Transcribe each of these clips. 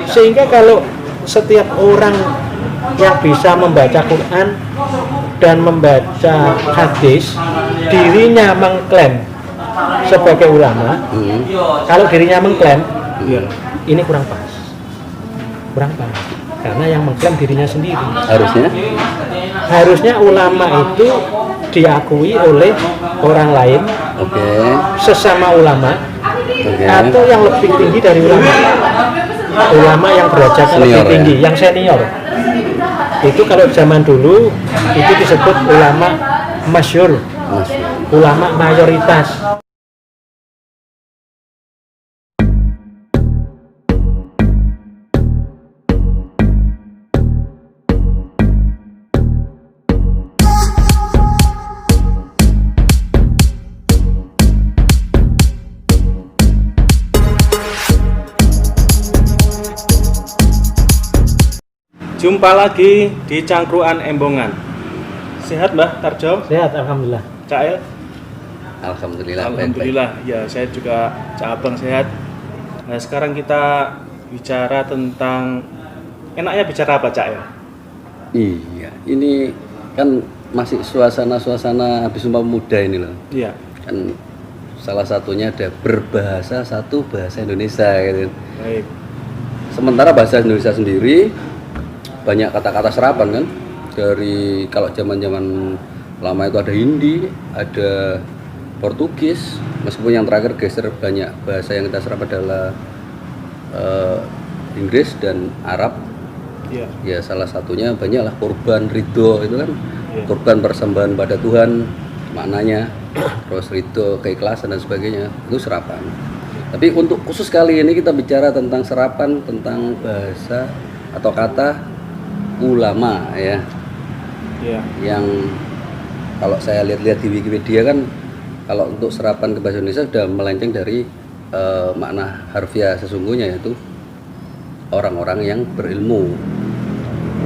Sehingga kalau setiap orang yang bisa membaca Quran dan membaca hadis, dirinya mengklaim sebagai ulama, kalau dirinya mengklaim, ini kurang pas. Karena yang mengklaim dirinya sendiri. Harusnya ulama itu diakui oleh orang lain, sesama ulama, atau yang lebih tinggi dari ulama yang derajatnya lebih tinggi, yang senior. Itu kalau zaman dulu itu disebut ulama masyhur, ulama mayoritas. Jumpa lagi di Cangkruan Embongan. Sehat Mbah Tarjo? Sehat, alhamdulillah. Cak El? Alhamdulillah. Ya saya juga Cak Abang sehat. Nah sekarang kita bicara tentang, enaknya bicara apa Cak El? Iya, ini kan masih suasana habis Sumpah Pemuda ini loh. Iya. Kan salah satunya ada berbahasa satu bahasa Indonesia gitu. Baik. Sementara bahasa Indonesia sendiri banyak kata-kata serapan kan. Dari kalau zaman-zaman lama itu ada Hindi, ada Portugis, meskipun yang terakhir geser banyak bahasa yang kita serap adalah Inggris dan Arab. Iya. Ya salah satunya banyaklah korban ridho itu kan, Iya. korban persembahan pada Tuhan maknanya, terus ridho keikhlasan dan sebagainya, itu serapan. Tapi untuk khusus kali ini kita bicara tentang serapan, tentang bahasa atau kata ulama ya. Iya. Yang kalau saya lihat-lihat di Wikipedia kan, kalau untuk serapan ke bahasa Indonesia sudah melenceng dari makna harfiah sesungguhnya, yaitu orang-orang yang berilmu.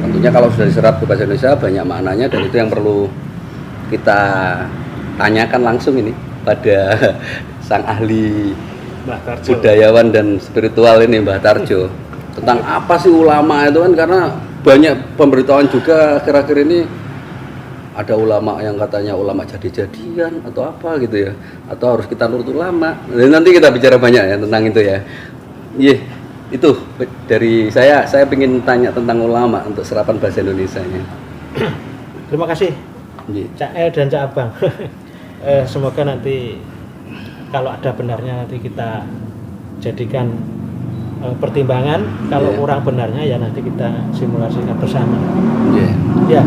Tentunya kalau sudah diserap ke bahasa Indonesia banyak maknanya, dan itu yang perlu kita tanyakan langsung ini pada sang ahli Mbah Tarjo. budayawan dan spiritual ini, Mbah Tarjo. Tentang apa sih ulama itu kan, karena banyak pemberitahuan juga akhir-akhir ini, ada ulama yang katanya ulama jadi-jadian atau apa gitu ya, atau harus kita nurut ulama. Nanti kita bicara banyak ya tentang itu ya. Itu dari saya ingin tanya tentang ulama untuk serapan bahasa Indonesianya. Terima kasih Cak El dan Cak Abang. Semoga nanti kalau ada benarnya nanti kita jadikan pertimbangan. Kalau kurang benarnya ya nanti kita simulasikan bersama. Ya,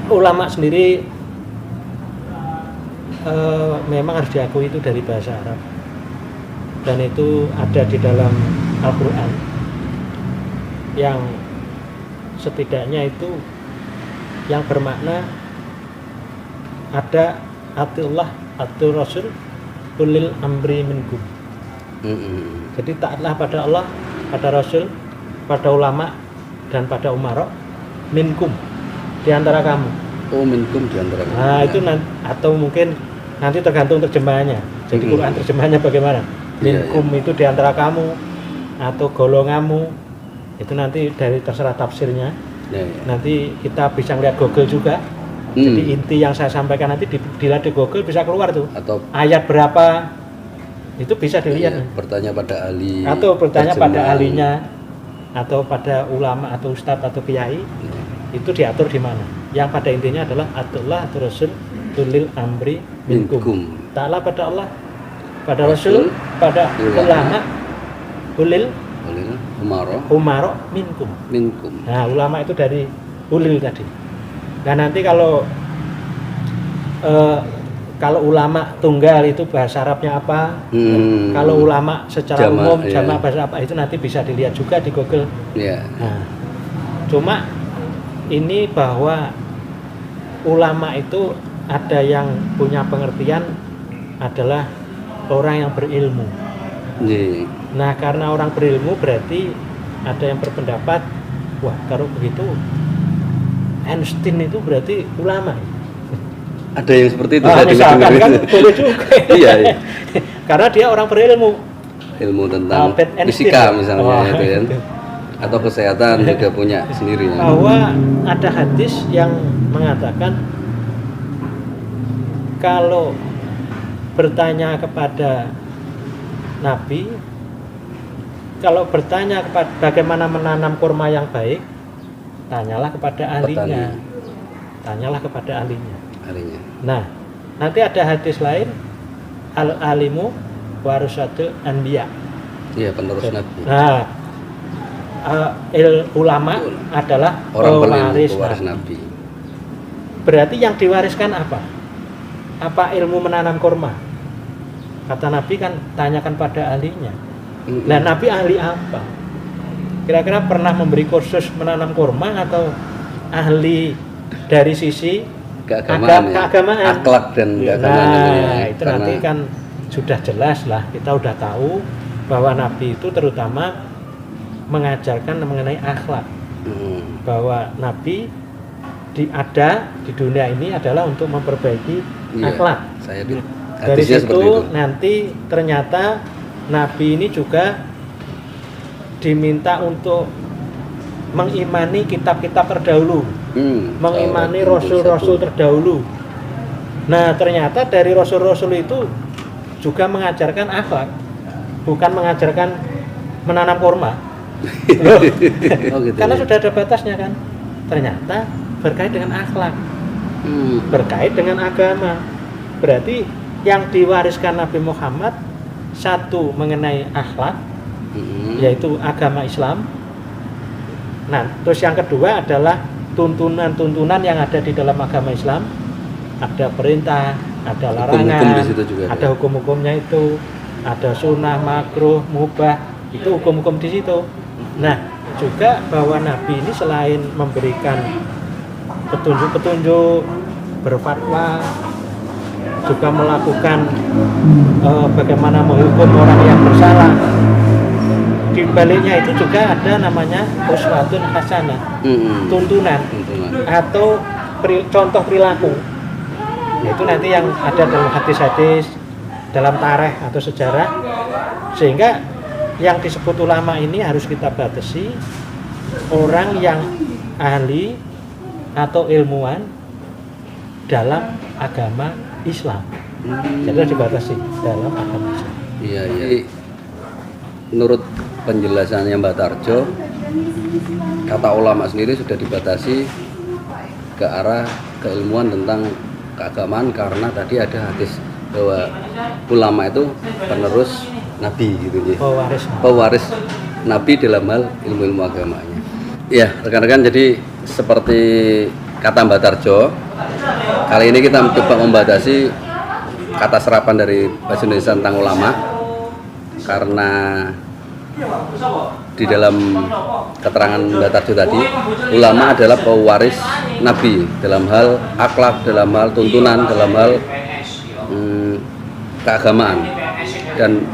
ulama sendiri memang harus diakui itu dari bahasa Arab, dan itu ada di dalam Al-Quran yang setidaknya itu yang bermakna ada atiullah atur rasul ulil amri minkum. Jadi taatlah pada Allah, pada Rasul, pada ulama, dan pada umara minkum, di antara kamu. Oh, minkum di antara kamu. Nah, itu atau mungkin nanti tergantung terjemahannya. Jadi Quran terjemahannya bagaimana? Minkum itu di antara kamu atau golonganmu. Itu nanti dari terserah tafsirnya. Nanti kita bisa lihat Google juga. Jadi inti yang saya sampaikan nanti dilihat di Google bisa keluar tuh. Atau ayat berapa? Itu bisa dilihat. Bertanya pada ahli, atau bertanya pada ahlinya, atau pada ulama atau ustadz atau kiai. Itu diatur di mana? Yang pada intinya adalah atullah atau rasul ulil amri minkum. Taatlah pada Allah, pada Rasul, pada ulama, ulil umaro minkum. Nah, ulama itu dari ulil tadi. Dan nanti kalau ulama tunggal itu bahasa Arabnya apa? Kalau ulama secara umum jamak bahasa apa, itu nanti bisa dilihat juga di Google. Nah, cuma ini bahwa ulama itu ada yang punya pengertian adalah orang yang berilmu. Nah, karena orang berilmu berarti ada yang berpendapat, wah kalau begitu Einstein itu berarti ulama. Ada yang seperti itu. Misalkan kan boleh juga. Iya. Karena dia orang berilmu. ilmu tentang Albert Einstein. fisika misalnya itu kan. Itu. Atau kesehatan juga punya sendiri ya. Bahwa ada hadis yang mengatakan kalau bertanya kepada Nabi, kalau bertanya kepada bagaimana menanam kurma yang baik, tanyalah kepada ahlinya. Tanyalah kepada ahlinya. Nah, nanti ada hadis lain, al-alimu warasatul anbiya. Iya, penerus Nabi. Nah, ulama adalah orang pewaris Nabi. Berarti yang diwariskan apa? Apa ilmu menanam kurma? Kata Nabi kan tanyakan pada ahlinya. Nah, Nabi ahli apa? Kira-kira pernah memberi kursus menanam kurma atau ahli dari sisi keagamaan? Akhlak dan keagamaan. Nah, itu nanti kan sudah jelas lah, kita udah tahu bahwa Nabi itu terutama mengajarkan mengenai akhlak. Bahwa Nabi ada di dunia ini adalah untuk memperbaiki akhlak. Dari situ nanti ternyata Nabi ini juga diminta untuk mengimani kitab-kitab terdahulu, mengimani rasul-rasul terdahulu. Nah, ternyata dari rasul-rasul itu juga mengajarkan akhlak, bukan mengajarkan menanam kurma. Karena sudah ada batasnya kan. Ternyata berkait dengan akhlak, berkait dengan agama. Berarti yang diwariskan Nabi Muhammad satu mengenai akhlak, yaitu agama Islam. Nah, terus yang kedua adalah tuntunan-tuntunan yang ada di dalam agama Islam. Ada perintah, ada larangan, hukum di situ juga ada hukum-hukumnya itu, ada sunnah, makruh, mubah, itu hukum-hukum di situ. Nah, juga bahwa Nabi ini selain memberikan petunjuk-petunjuk, berfatwa, juga melakukan bagaimana menghukum orang yang bersalah. Di baliknya itu juga ada namanya uswatun hasanah, tuntunan atau contoh perilaku. Itu nanti yang ada dalam hadis-hadis, dalam tarikh atau sejarah, sehingga yang disebut ulama ini harus kita batasi orang yang ahli atau ilmuwan dalam agama Islam. Jadi harus dibatasi dalam agama Islam. Iya. Menurut penjelasannya Mbak Tarjo, kata ulama sendiri sudah dibatasi ke arah keilmuan tentang keagamaan karena tadi ada hadis bahwa ulama itu penerus Nabi gitu ya. Pewaris Nabi dalam hal ilmu-ilmu agamanya. Iya, rekan-rekan, jadi seperti kata Mbak Tarjo, kali ini kita mencoba membatasi kata serapan dari bahasa Indonesia tentang ulama karena di dalam keterangan Mbak Tarjo tadi, ulama adalah pewaris Nabi dalam hal akhlak, dalam hal tuntunan, dalam hal keagamaan. Dan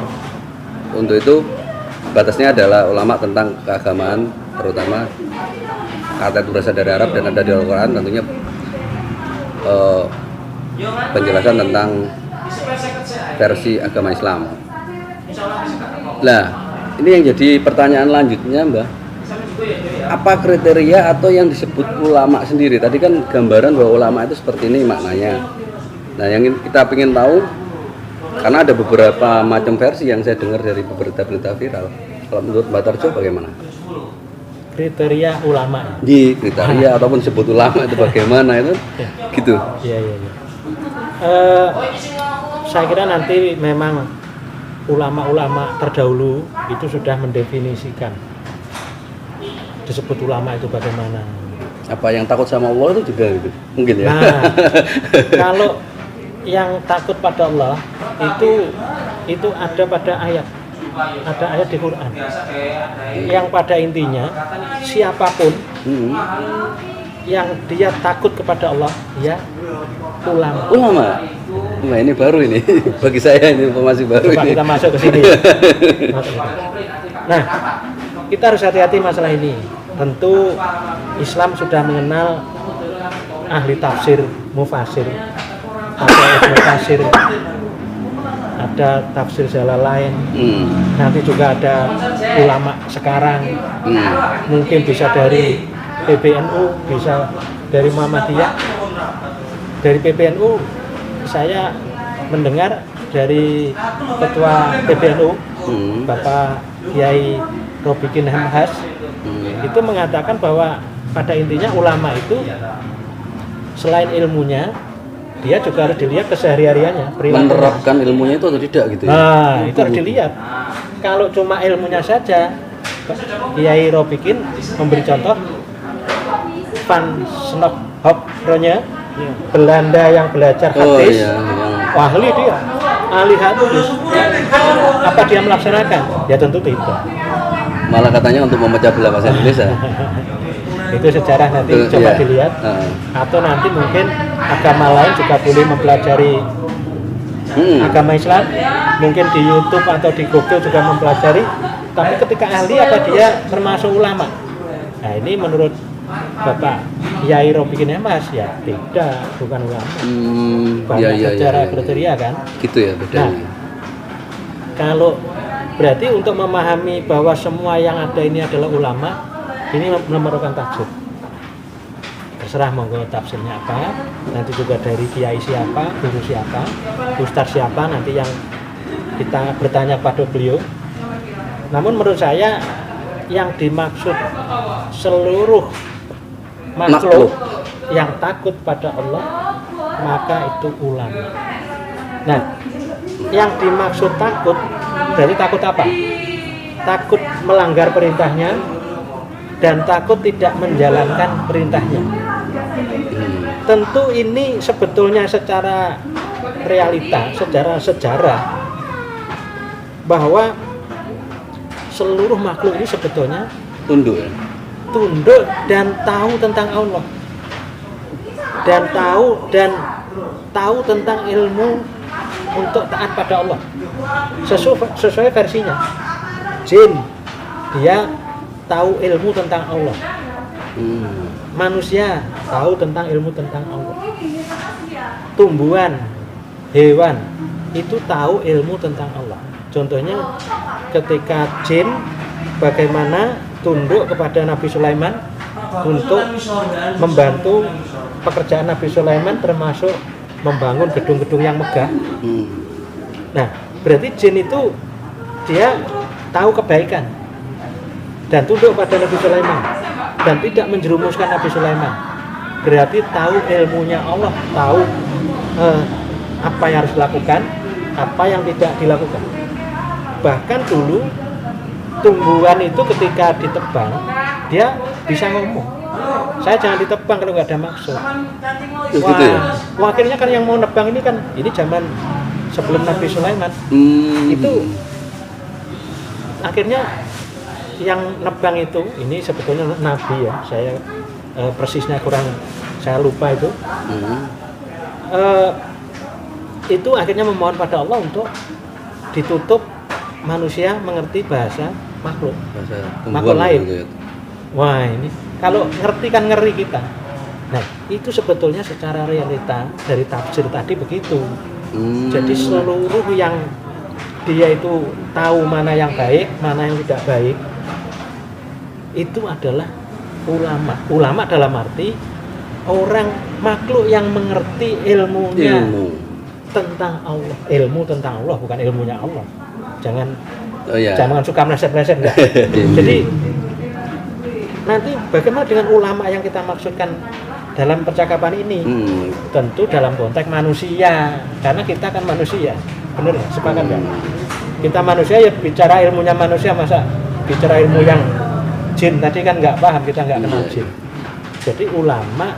untuk itu batasnya adalah ulama tentang keagamaan, terutama kata itu berasal dari Arab dan ada di Al-Quran, tentunya penjelasan tentang versi agama Islam. Nah, ini yang jadi pertanyaan lanjutnya, Mbak. Apa kriteria atau yang disebut ulama sendiri? Tadi kan gambaran bahwa ulama itu seperti ini maknanya. Nah, yang kita ingin tahu, karena ada beberapa macam versi yang saya dengar dari beberapa berita viral. Kalau menurut Mbak Tarjo bagaimana? Kriteria ulama. Di kriteria ataupun sebut ulama itu bagaimana itu? Gitu. Iya. Saya kira nanti memang ulama-ulama terdahulu itu sudah mendefinisikan disebut ulama itu bagaimana. Apa yang takut sama Allah itu juga gitu? Mungkin ya. Nah, kalau yang takut pada Allah itu ada pada ayat. Ada ayat di Quran. Yang pada intinya siapapun yang dia takut kepada Allah, ya ulama. Nah, ini baru ini bagi saya, ini informasi baru. Coba ini. Kita masuk ke sini. Nah, kita harus hati-hati masalah ini. Tentu Islam sudah mengenal ahli tafsir, mufasir, atau ibnu tafsir, ada tafsir Jalalain, nanti juga ada ulama sekarang, mungkin bisa dari PBNU, bisa dari Muhammadiyah. Dari PBNU saya mendengar dari ketua PBNU Bapak Kiai Robikin Hamhas itu mengatakan bahwa pada intinya ulama itu selain ilmunya dia juga harus dilihat kesehari-hariannya, menerapkan ilmunya itu atau tidak gitu ya? Nah, itu harus dilihat. Kalau cuma ilmunya saja, Kiai Robikin memberi contoh Van Snokhoff-nya Belanda yang belajar hadis, ahli dia, ahli hadis. Apa dia melaksanakan? Ya tentu tidak. Malah katanya untuk memecah belah bahasa Indonesia. Itu sejarah nanti coba dilihat. Atau nanti mungkin agama lain juga boleh mempelajari agama Islam, mungkin di YouTube atau di Google juga mempelajari. Tapi ketika ahli apa dia termasuk ulama? Nah ini menurut Bapak Kiai Robikin Mas ya tidak, bukan ulama. Banyak secara kriteria kan? Gitu ya bedanya. Nah, kalau berarti untuk memahami bahwa semua yang ada ini adalah ulama, ini memerlukan tafsir. Terserah monggo tafsirnya apa, nanti juga dari kiai siapa, guru siapa, ustaz siapa, nanti yang kita bertanya pada beliau. Namun menurut saya yang dimaksud seluruh makhluk yang takut pada Allah, maka itu ulama. Nah, yang dimaksud takut, berarti takut apa? Takut melanggar perintahnya dan takut tidak menjalankan perintahnya. Tentu ini sebetulnya secara realita, secara sejarah, bahwa seluruh makhluk ini sebetulnya tunduk dan tahu tentang Allah, dan tahu tentang ilmu untuk taat pada Allah sesuai versinya. Jin dia tahu ilmu tentang Allah, manusia tahu tentang ilmu tentang Allah, tumbuhan, hewan itu tahu ilmu tentang Allah. Contohnya ketika jin bagaimana tunduk kepada Nabi Sulaiman untuk membantu pekerjaan Nabi Sulaiman, termasuk membangun gedung-gedung yang megah. Nah, berarti jin itu dia tahu kebaikan dan tunduk pada Nabi Sulaiman dan tidak menjerumuskan Nabi Sulaiman. Berarti tahu ilmunya Allah, tahu apa yang harus dilakukan, apa yang tidak dilakukan. Bahkan dulu tumbuhan itu ketika ditebang dia bisa ngomong, saya jangan ditebang kalau nggak ada maksud. Wah, akhirnya kan yang mau nebang ini kan ini zaman sebelum Nabi Sulaiman. Itu akhirnya yang nebang itu ini sebetulnya Nabi ya, saya persisnya kurang, saya lupa itu. Itu akhirnya memohon pada Allah untuk ditutup manusia mengerti bahasa makhluk lain. Gitu ya. Wah, ini kalau ngerti kan ngeri kita. Nah, itu sebetulnya secara realita dari tafsir tadi begitu. Jadi seluruh yang dia itu tahu mana yang baik, mana yang tidak baik, itu adalah ulama. Ulama dalam arti orang makhluk yang mengerti ilmunya tentang Allah. Ilmu tentang Allah, bukan ilmunya Allah. Jangan suka meleset-meleset enggak. Jadi nanti bagaimana dengan ulama yang kita maksudkan dalam percakapan ini? Tentu dalam konteks manusia, karena kita kan manusia, benar ya? Sepakat kan? Kita manusia ya bicara ilmunya manusia, masa bicara ilmu yang jin tadi kan nggak paham, kita nggak kenal jin. Jadi ulama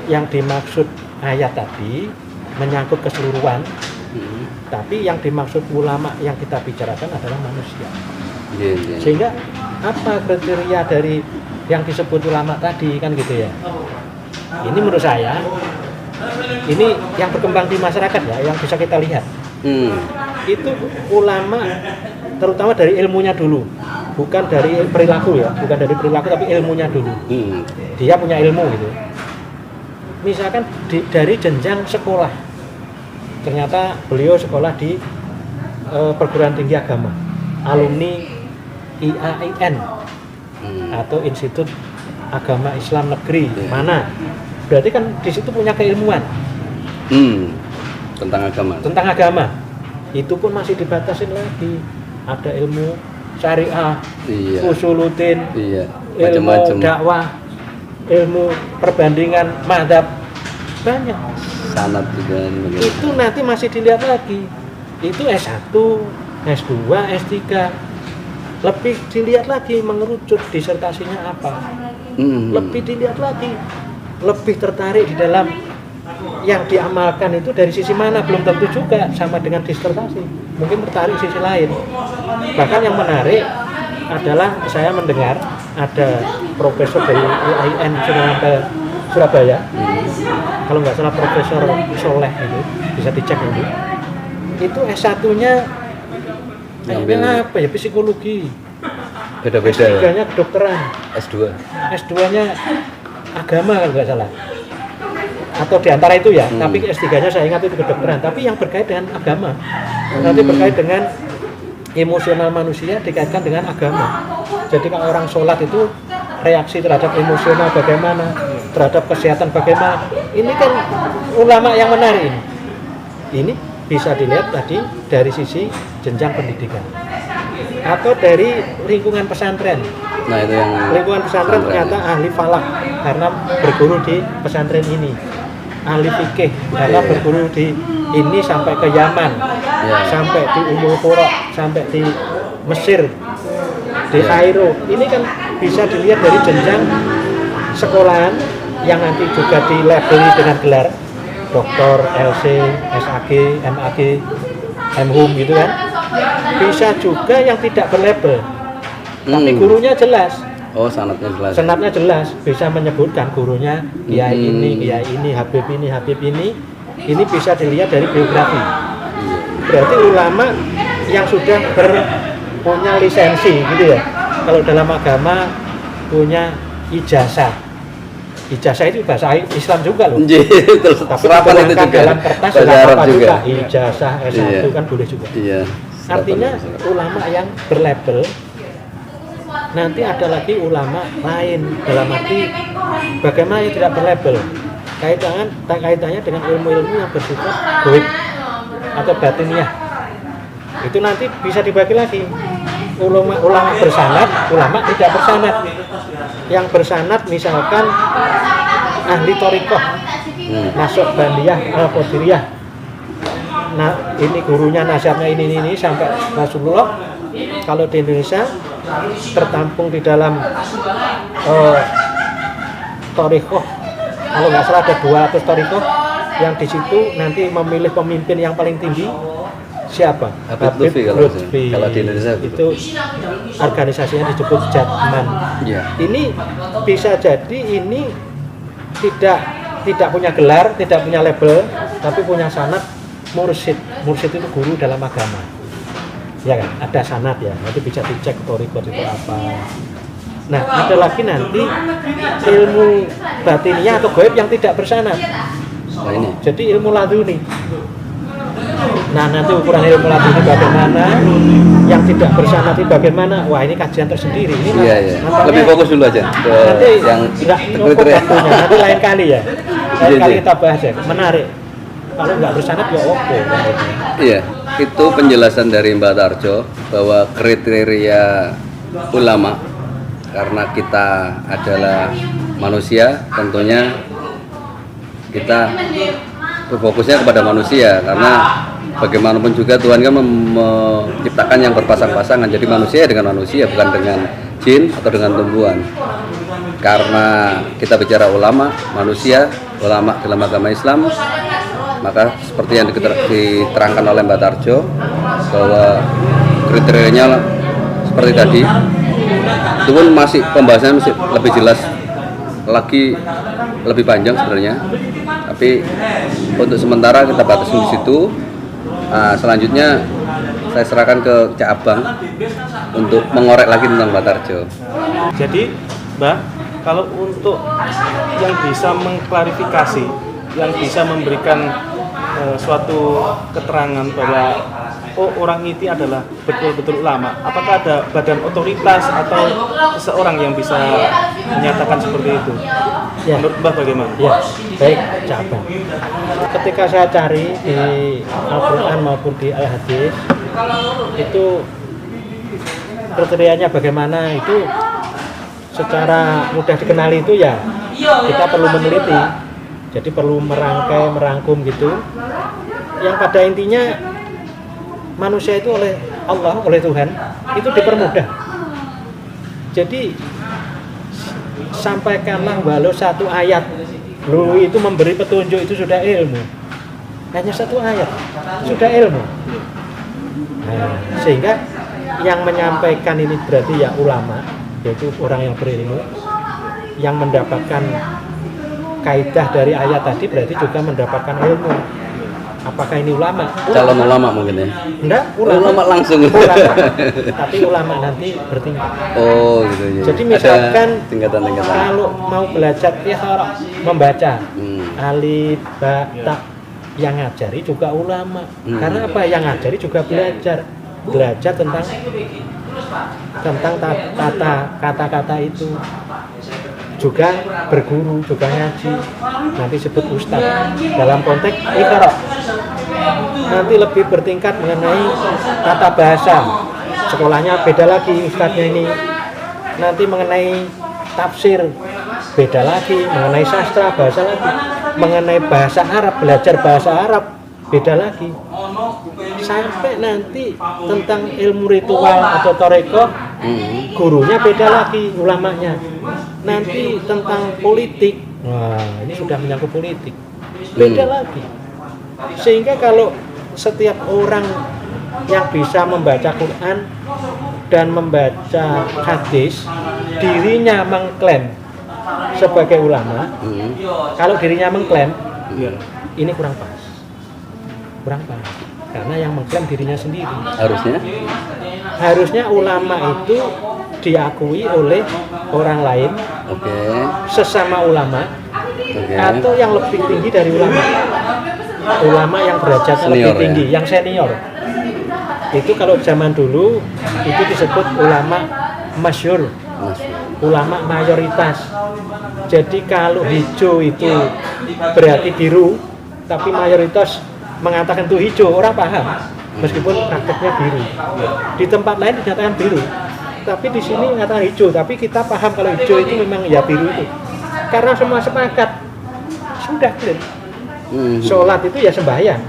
yang dimaksud ayat tadi menyangkut keseluruhan. Tapi yang dimaksud ulama yang kita bicarakan adalah manusia. Sehingga apa kriteria dari yang disebut ulama tadi kan gitu ya. Ini menurut saya ini yang berkembang di masyarakat ya, yang bisa kita lihat. Itu ulama terutama dari ilmunya dulu, bukan dari perilaku ya, bukan dari perilaku tapi ilmunya dulu. Dia punya ilmu gitu. Misalkan dari jenjang sekolah. Ternyata beliau sekolah di perguruan tinggi agama, alumni IAIN atau Institut Agama Islam Negeri mana. Berarti kan di situ punya keilmuan tentang agama. Itu pun masih dibatasin lagi. Ada ilmu syariah, usuluddin, ilmu dakwah, ilmu perbandingan mazhab, banyak. Sanad juga. Itu nanti masih dilihat lagi. Itu S1, S2, S3. Lebih dilihat lagi, mengerucut disertasinya apa. Lebih dilihat lagi. Lebih tertarik di dalam yang diamalkan itu dari sisi mana, belum tentu juga sama dengan disertasi. Mungkin tertarik sisi lain. Bahkan yang menarik adalah saya mendengar ada profesor dari UIN Surabaya, kalau nggak salah Profesor Soleh itu, bisa dicek nanti. Itu S1-nya apa ya, psikologi. Beda-beda ya. S3-nya kedokteran. S2-nya agama kalau nggak salah. Atau diantara itu ya, tapi S3-nya saya ingat itu kedokteran. Tapi yang berkait dengan agama, nanti berkait dengan emosional manusia dikaitkan dengan agama. Jadi kalau orang sholat itu reaksi terhadap emosional bagaimana, terhadap kesehatan bagaimana. Ini kan ulama yang menarik ini. Ini bisa dilihat tadi dari sisi jenjang pendidikan atau dari lingkungan pesantren. Nah, itu yang lingkungan pesantren ternyata ahli falak karena berguru di pesantren ini, ahli fikih karena berguru di ini sampai ke Yaman, sampai di Ummul Qura, sampai di Mesir, di Kairo. Ini kan bisa dilihat dari jenjang sekolahan yang nanti juga dilabeli dengan gelar doktor, LC, SAG, MAG, MHum gitu kan. Bisa juga yang tidak berlabel, tapi gurunya jelas. Sanadnya jelas, bisa menyebutkan gurunya kiai ini, Habib ini. Ini bisa dilihat dari biografi. Berarti ulama yang sudah punya lisensi gitu ya. Kalau dalam agama punya ijazah. Ijazah itu bahasa Islam juga loh. Tapi diterangkan dalam kertas apa juga. Ijazah S1 kan boleh juga. Artinya ulama yang berlabel. Nanti ada lagi ulama lain dalam arti bagaimana yang tidak berlabel, kaitannya dengan ilmu-ilmu yang bersifat gaib atau batiniah. Itu nanti bisa dibagi lagi. Ulama bersanad, ulama tidak bersanad. Yang bersanad misalkan ahli thariqah, Naqsybaniyah, Al-Qadiriyah. Nah, ini gurunya nasihatnya ini sampai Rasulullah. Kalau di Indonesia tertampung di dalam thariqah, kalau nggak salah ada 200 thariqah yang di situ nanti memilih pemimpin yang paling tinggi siapa? Habib Lutfi kalau di Indonesia itu organisasinya disebut Jatman. Ini bisa jadi ini tidak punya gelar, tidak punya label, tapi punya sanad mursyid. Mursyid itu guru dalam agama. Ya kan, ada sanad ya, nanti bisa dicek thariqah itu apa. Nah, ada lagi nanti ilmu batinnya atau gaib yang tidak bersanad. Ini. Jadi ilmu laduni. Nah, nanti ukuran ilmu laduni bagaimana, yang tidak bersanad itu bagaimana. Wah, ini kajian tersendiri. Ini lebih fokus dulu aja ke nanti yang kriteria. Nanti lain kali ya. Lain kali kita bahas ya. Menarik. Kalau nggak bersanad ya oke. Iya, itu penjelasan dari Mbak Tarjo bahwa kriteria ulama karena kita adalah manusia, tentunya kita berfokusnya kepada manusia karena bagaimanapun juga Tuhan kan menciptakan yang berpasang-pasangan, jadi manusia dengan manusia bukan dengan jin atau dengan tumbuhan. Karena kita bicara ulama, manusia, ulama dalam agama Islam, maka seperti yang diterangkan oleh Mbak Tarjo bahwa kriterianya seperti tadi, itu pun masih pembahasannya masih lebih jelas lagi, lebih panjang sebenarnya, tapi untuk sementara kita batasi di situ. Selanjutnya saya serahkan ke Cak Abang untuk mengorek lagi tentang Mbak Tarjo. Jadi Mbak, kalau untuk yang bisa mengklarifikasi, yang bisa memberikan suatu keterangan bahwa oh orang ini adalah betul-betul ulama? Apakah ada badan otoritas atau seseorang yang bisa menyatakan seperti itu? Ya. Menurut Mbah bagaimana? Ya, baik, cabang. Ketika saya cari di Al-Quran maupun di Al-Hadis, itu kriterianya bagaimana itu secara mudah dikenali itu ya kita perlu meneliti. Jadi perlu merangkai, merangkum gitu. Yang pada intinya manusia itu oleh Allah, oleh Tuhan itu dipermudah. Jadi sampaikanlah walau satu ayat, lu itu memberi petunjuk itu sudah ilmu. Hanya satu ayat sudah ilmu. Nah, sehingga yang menyampaikan ini berarti ya ulama, yaitu orang yang berilmu, yang mendapatkan kaidah dari ayat tadi berarti juga mendapatkan ilmu. Apakah ini ulama? Calon ulama mungkin ya? Enggak, ulama langsung. Ulama. Tapi ulama nanti bertingkat. Oh gitu ya. Jadi misalkan tingkatan-tingkatan. Kalau mau belajar iqra, membaca alif, ba, ta, yang ngajari juga ulama. Karena apa? Yang ngajari juga belajar tentang kata-kata itu. Juga berguru, juga ngaji, nanti sebut ustaz dalam konteks iqra. Nanti lebih bertingkat mengenai tata bahasa, sekolahnya beda lagi ustaznya ini. Nanti mengenai tafsir beda lagi, mengenai sastra bahasa lagi, mengenai bahasa Arab, belajar bahasa Arab beda lagi, sampai nanti tentang ilmu ritual atau thariqah gurunya beda lagi, ulamanya. Nanti tentang politik, wah ini sudah menyangkut politik, beda lagi. Sehingga kalau setiap orang yang bisa membaca Quran dan membaca hadis, dirinya mengklaim sebagai ulama, kalau dirinya mengklaim, ini kurang pas. Karena yang mengklaim dirinya sendiri. Harusnya ulama itu diakui oleh orang lain, sesama ulama, atau yang lebih tinggi dari ulama yang derajatnya lebih tinggi, yang senior. Itu kalau zaman dulu itu disebut ulama masyhur, ulama mayoritas. Jadi kalau hijau itu berarti biru, tapi mayoritas mengatakan itu hijau, orang paham meskipun prakteknya biru. Di tempat lain dinyatakan biru, tapi di sini mengatakan hijau, tapi kita paham kalau hijau itu memang ya biru itu, karena semua sepakat sudah clear. Sholat itu ya sembahyang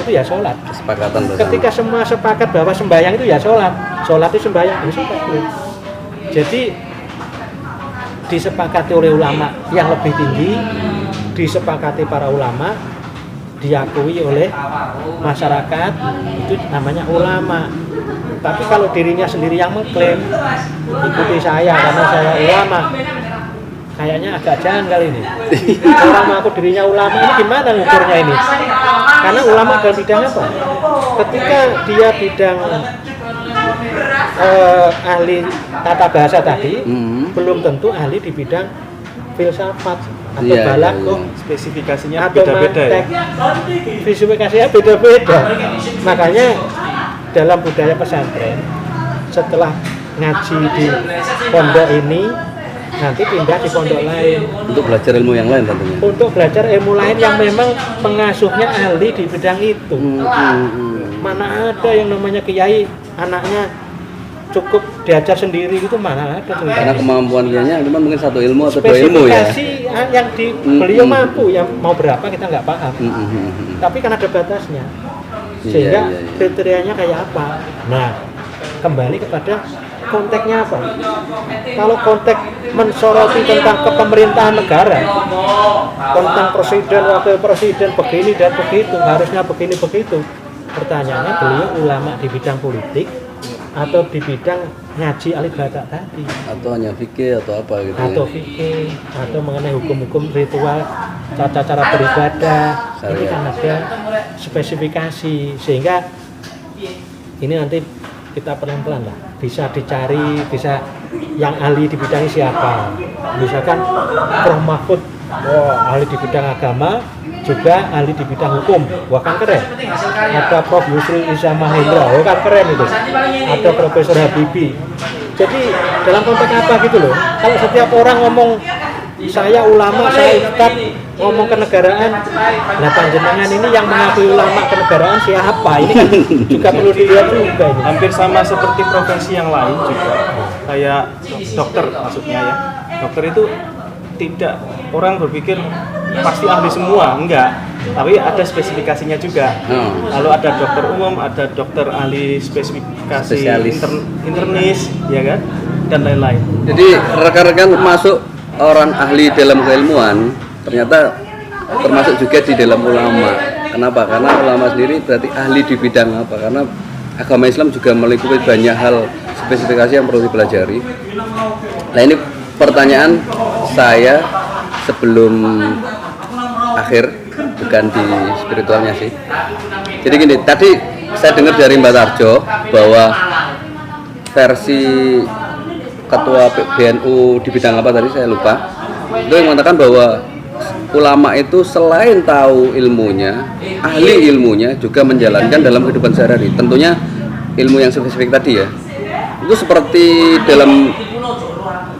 itu ya sholat. Kesepakatan bersama. Ketika semua sepakat bahwa sembahyang itu ya sholat itu sembahyang, ya sudah clear. Jadi disepakati oleh ulama yang lebih tinggi, disepakati para ulama, diakui oleh masyarakat, itu namanya ulama. Tapi kalau dirinya sendiri yang mengklaim, ikuti saya karena saya ulama, kayaknya agak janggal ini. Orang mengaku dirinya ulama, ini gimana ngukurnya ini? Karena ulama dalam bidang apa? Ketika dia bidang ahli tata bahasa tadi, belum tentu ahli di bidang filsafat atau balaghah. Spesifikasinya beda-beda ya. Spesifikasinya beda-beda. Makanya dalam budaya pesantren, setelah ngaji di pondok ini, nanti pindah di pondok lain untuk belajar ilmu yang lain tentunya. Untuk belajar ilmu lain yang memang pengasuhnya ahli di bidang itu. Mana ada yang namanya kiai anaknya cukup diajar sendiri itu, mana ada. Karena kemampuan kiainya cuma mungkin satu ilmu atau dua ilmu ya. Spesifikasi yang beliau mampu, yang mau berapa kita nggak paham. Tapi kan ada batasnya. Sehingga kriterianya kayak apa? Nah, kembali kepada konteksnya apa? Kalau konteks mensoroti tentang kepemerintahan negara, tentang presiden, wakil presiden, begini dan begitu, harusnya begini begitu. Pertanyaannya, beliau ulama di bidang politik atau di bidang ngaji alif batak tadi? Atau hanya fikih atau apa gitu? Atau fikih, atau mengenai hukum-hukum ritual, cara-cara beribadah. Ini kan ada spesifikasi, sehingga ini nanti kita pelan-pelan lah, bisa dicari, bisa yang ahli di bidang siapa. Misalkan Prof. Mahfud, ahli di bidang agama, juga ahli di bidang hukum, wah kan keren. Ada Prof. Yusril Iza Mahendra, wah kan keren itu. Ada Profesor Habibie. Jadi dalam konteks apa gitu loh, kalau setiap orang ngomong saya ulama, saya ustad, ngomong kenegaraan, nah panjenengan ini yang mengakui ulama kenegaraan siapa? Ini kan juga perlu dilihat juga ini. Hampir sama seperti profesi yang lain juga, kayak dokter maksudnya ya. Dokter itu tidak, orang berpikir pasti ahli semua, enggak, tapi ada spesifikasinya juga. Lalu ada dokter umum, ada dokter ahli spesifikasi internis, ya kan, dan lain-lain. Jadi rekan-rekan masuk orang ahli dalam keilmuan ternyata termasuk juga di dalam ulama. Kenapa? Karena ulama sendiri berarti ahli di bidang apa? Karena agama Islam juga meliputi banyak hal spesifikasi yang perlu dipelajari. Nah ini pertanyaan saya sebelum akhir, bukan di spiritualnya sih. Jadi gini, tadi saya dengar dari Mbak Tarjo bahwa versi ketua BNU di bidang apa tadi saya lupa, itu yang mengatakan bahwa ulama itu selain tahu ilmunya, ahli ilmunya juga menjalankan dalam kehidupan sehari-hari. Tentunya ilmu yang spesifik tadi ya. Itu seperti dalam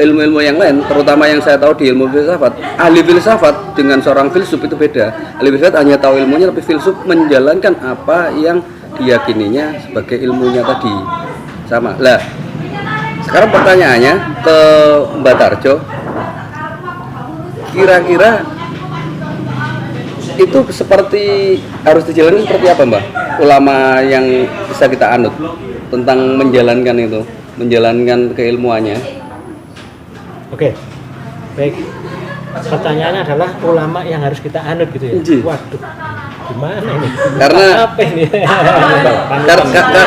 ilmu-ilmu yang lain, terutama yang saya tahu di ilmu filsafat. Ahli filsafat dengan seorang filsuf itu beda. Ahli filsafat hanya tahu ilmunya, tapi filsuf menjalankan apa yang diyakininya sebagai ilmunya tadi. Sama. Lah, sekarang pertanyaannya ke Mbak Tarjo, kira-kira itu seperti harus dijalani seperti apa Mbak? Ulama yang bisa kita anut tentang menjalankan itu, menjalankan keilmuannya. Oke, baik. Pertanyaannya adalah ulama yang harus kita anut gitu ya. Waduh, gimana ini? Karena apa ini?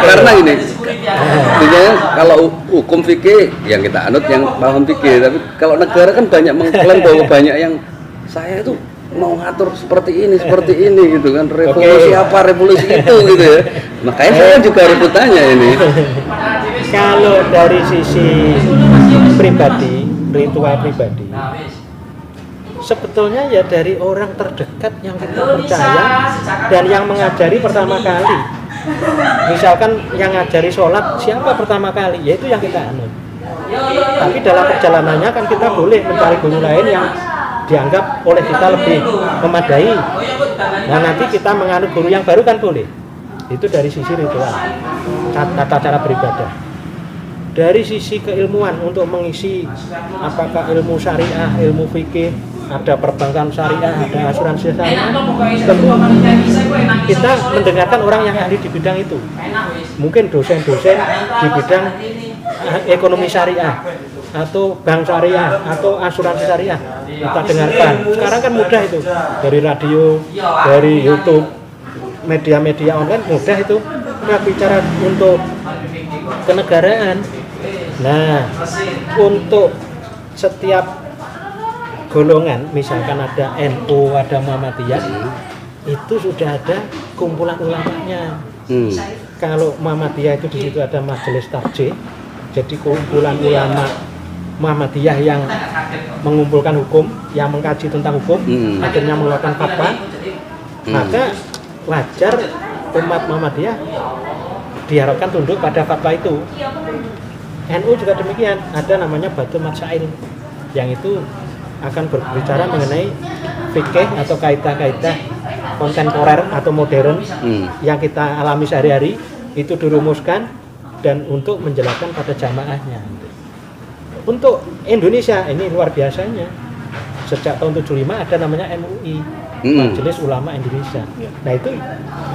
Karena ini, artinya kalau hukum fikih yang kita anut yang paham fikih, tapi kalau negara kan banyak mengklaim bahwa banyak yang saya itu mau ngatur seperti ini gitu kan, revolusi apa revolusi itu gitu ya. Makanya saya juga harus bertanya ini. Kalau dari sisi pribadi, ritual pribadi, sebetulnya ya dari orang terdekat yang kita percaya dan yang mengajari pertama kali. Misalkan yang ngajari sholat siapa pertama kali, yaitu yang kita anut. Tapi dalam perjalanannya kan kita boleh mencari guru lain yang dianggap oleh kita lebih memadai. Nah nanti kita menganut guru yang baru kan boleh. Itu dari sisi ritual, tata cara beribadah. Dari sisi keilmuan untuk mengisi apakah ilmu syariah, ilmu fikih, ada perbankan syariah, ada asuransi syariah, tentu kita mendengarkan orang yang ahli di bidang itu. Mungkin dosen-dosen di bidang ekonomi syariah atau bank syariah atau asuransi syariah kita dengarkan. Sekarang kan mudah itu, dari radio, dari YouTube, media-media online mudah itu kita bicara untuk kenegaraan. Nah, untuk setiap golongan, misalkan ada NU, ada Muhammadiyah, itu sudah ada kumpulan ulamanya. Kalau Muhammadiyah itu di situ ada majelis tarjih, jadi kumpulan ulama Muhammadiyah yang mengumpulkan hukum, yang mengkaji tentang hukum, akhirnya mengeluarkan fatwa. Maka wajar umat Muhammadiyah diharapkan tunduk pada fatwa itu. NU juga demikian, ada namanya Batul Masail yang itu akan berbicara mengenai fikih atau kaidah-kaidah kontemporer atau modern yang kita alami sehari-hari, itu dirumuskan dan untuk menjelaskan pada jamaahnya. Untuk Indonesia ini luar biasanya, sejak tahun 75 ada namanya MUI, Majelis Ulama Indonesia. Nah itu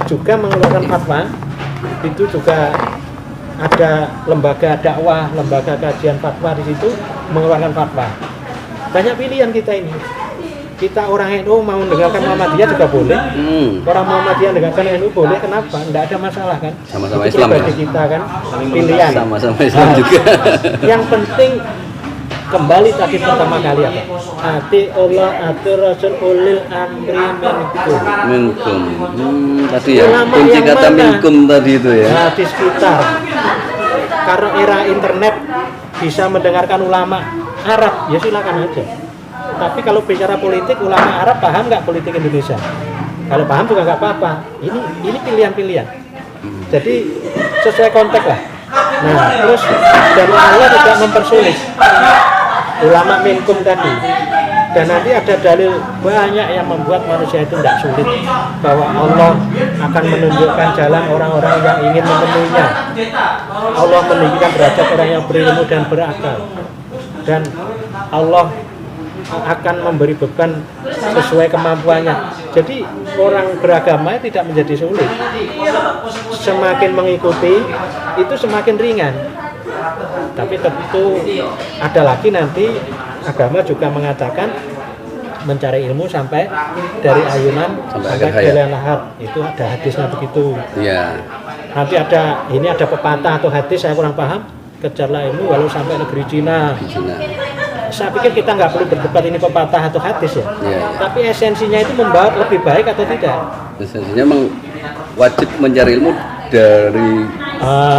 juga mengeluarkan fatwa, itu juga ada lembaga dakwah, lembaga kajian fatwa di situ mengeluarkan fatwa. Banyak pilihan kita ini. Kita orang NU mau mendengarkan Muhammadiyah juga boleh. Orang Muhammadiyah mendengarkan NU boleh, kenapa? Tidak ada masalah kan? Sama-sama Islam ya. Kita kan pilihan. Sama-sama Islam juga. Yang penting kembali tadi pertama kali apa? Ati Allah, ati Rasul, ulil amri minkum. Tadi ya, kunci kata minkum tadi itu ya. Nah, di sekitar. Karena era internet bisa mendengarkan ulama Arab, ya silakan aja. Tapi kalau bicara politik, ulama Arab paham nggak politik Indonesia? Kalau paham juga nggak apa-apa. Ini pilihan-pilihan. Jadi sesuai konteks lah. Nah, terus dan Allah tidak mempersulit ulama minkum tadi. Dan nanti ada dalil banyak yang membuat manusia itu tidak sulit, bahwa Allah akan menunjukkan jalan orang-orang yang ingin menemuinya. Allah meninggikan derajat orang yang berilmu dan berakal, dan Allah akan memberi beban sesuai kemampuannya. Jadi orang beragama tidak menjadi sulit. Semakin mengikuti itu semakin ringan. Tapi tentu ada lagi nanti agama juga mengatakan mencari ilmu sampai dari ayunan sampai ke jalan lahar. Itu ada hadisnya begitu. Iya. Nanti ada pepatah atau hadis, saya kurang paham. Kejarlah ilmu walau sampai negeri Cina. Saya pikir kita nggak perlu berdebat ini pepatah atau hadis ya. Tapi esensinya itu membawa lebih baik atau tidak? Esensinya memang wajib mencari ilmu dari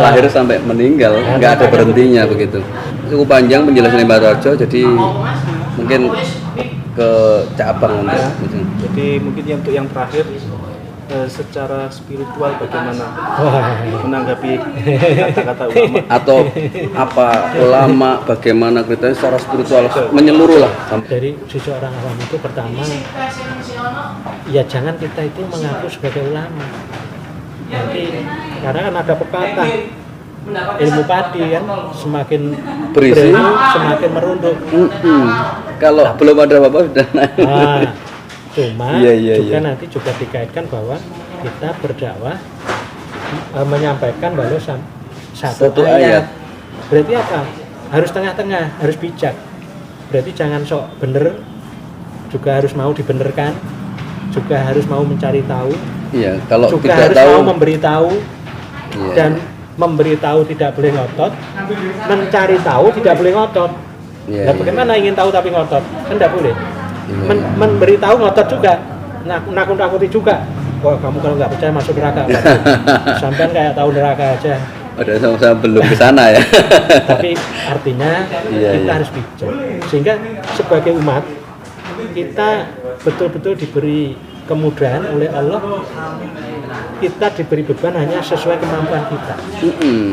lahir sampai meninggal, nggak ada berhentinya begitu. Cukup panjang penjelasan Mbak Tarjo, jadi mungkin ke cabang Jadi mungkin untuk yang terakhir, secara spiritual bagaimana menanggapi kata-kata ulama, atau apa ulama, bagaimana kriteria secara spiritual menyeluruh lah. Dari sisi orang awam itu pertama, ya jangan kita itu mengaku sebagai ulama. Nanti karena kan ada pepatah, ilmu padi kan semakin berisi semakin merunduk. Kalau belum ada apa-apa sudah cuma nanti juga dikaitkan bahwa kita berdakwah menyampaikan bahwa satu ayat. Berarti apa? Harus tengah-tengah, harus bijak. Berarti jangan sok bener, juga harus mau dibenerkan, juga harus mau mencari tahu. Iya, kalau juga tidak harus tahu mau memberitahu. Dan memberitahu tidak boleh ngotot, mencari tahu tidak boleh ngotot. Nah, bagaimana ingin tahu tapi ngotot? Kan tidak boleh. Memberitahu ngotot juga, nakut-nakuti juga. Wah, kamu kalau nggak percaya masuk neraka. Sampai kayak tahu neraka aja. Udah sama-sama belum ke sana ya. Tapi artinya kita harus bijak. Sehingga sebagai umat kita betul-betul diberi kemudahan oleh Allah. Kita diberi beban hanya sesuai kemampuan kita.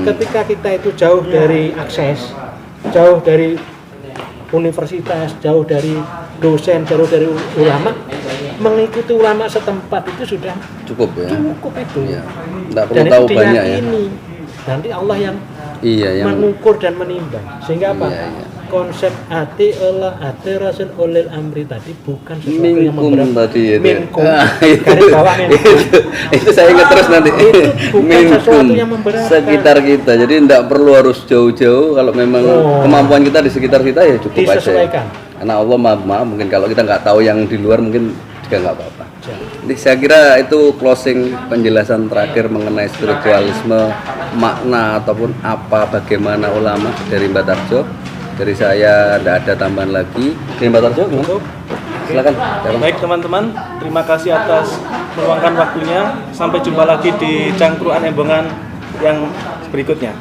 Ketika kita itu jauh dari akses, jauh dari universitas, jauh dari dosen, jauh dari ulama, mengikuti ulama setempat itu sudah cukup ya. Cukup itu. Ya. Nggak perlu dan tahu itu banyak ya. Nanti Allah yang yang mengukur dan menimbang. Sehingga apa? Konsep ati Allah, ati Rasul ulil amri tadi bukan sesuatu yang memberat. Minkum. Garis bawah minkum. Itu saya ingat terus nanti. Itu bukan sesuatu yang memberatkan. Sekitar kita. Jadi tidak perlu harus jauh-jauh. Kalau memang kemampuan kita di sekitar kita ya cukup disesuaikan. Aja. Karena Allah maaf mungkin kalau kita nggak tahu yang di luar mungkin juga nggak apa-apa. Jadi saya kira itu closing penjelasan terakhir mengenai spiritualisme, makna ataupun apa bagaimana ulama dari Mbak Tarjo. Dari saya tidak ada tambahan lagi. Dari Mbak Tarjo, silakan. Baik teman-teman, terima kasih atas meluangkan waktunya. Sampai jumpa lagi di Cangkruan Embongan yang berikutnya.